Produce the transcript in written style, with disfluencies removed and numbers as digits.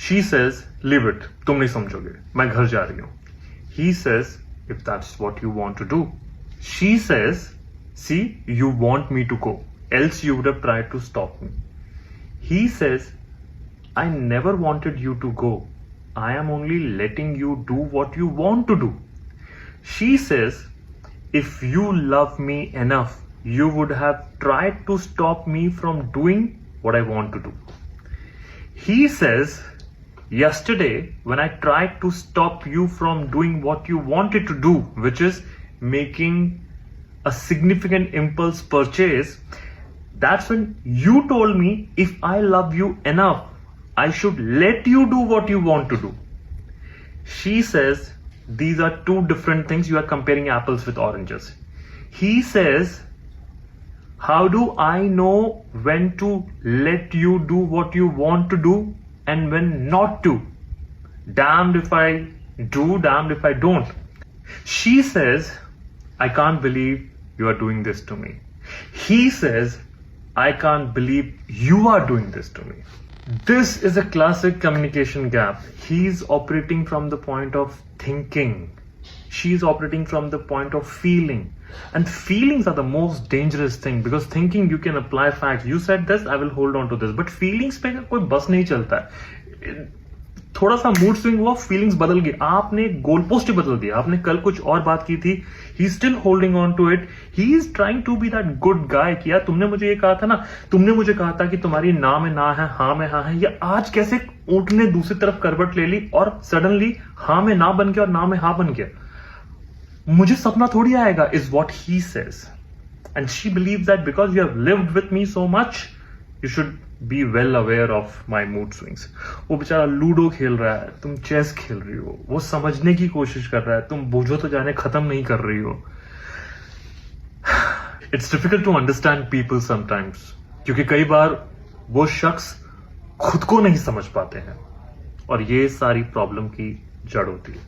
She says, leave it, तुम नहीं समझोगे, मैं घर जा रही हूं. He says, if that's what you want to do. She says, see, you want me to go, else you would have tried to stop me. He says, I never wanted you to go. I am only letting you do what you want to do. She says, if you love me enough, you would have tried to stop me from doing what I want to do. He says, yesterday, when I tried to stop you from doing what you wanted to do, which is making a significant impulse purchase, that's when you told me if I love you enough, I should let you do what you want to do. She says, these are two different things. You are comparing apples with oranges. He says, how do I know when to let you do what you want to do and when not to? Damned if I do, damned if I don't. She says, I can't believe you are doing this to me. He says, I can't believe you are doing this to me. This is a classic communication gap. He's operating from the point of thinking. She's operating from the point of feeling. And feelings are the most dangerous thing because thinking you can apply facts. You said this, I will hold on to this. But feelings पे कोई बस नहीं चलता है. थोड़ा सा mood swing हुआ, feelings बदल गई, आपने गोल पोस्ट ही बदल दिया. आपने कल कुछ और बात की थी. He still holding on to it. He is trying to be that good guy. किया तुमने मुझे ये कहा था ना, तुमने मुझे कहा था कि तुम्हारी ना में ना है, हाँ में हाँ है. ये आज कैसे ऊंट ने दूसरी तरफ करवट ले ली और सडनली हाँ में ना बन गया और ना में हाँ बन गया. मुझे सपना थोड़ी आएगा, is what he says. And she believe that because you have lived with me so much, you should be well aware of my mood swings. वो बेचारा लूडो खेल रहा है, तुम चेस खेल रही हो. वो समझने की कोशिश कर रहा है, तुम बूझो तो जाने खत्म नहीं कर रही हो. It's difficult to understand people sometimes, क्योंकि कई बार वो शख्स खुद को नहीं समझ पाते हैं और ये सारी प्रॉब्लम की जड़ होती है.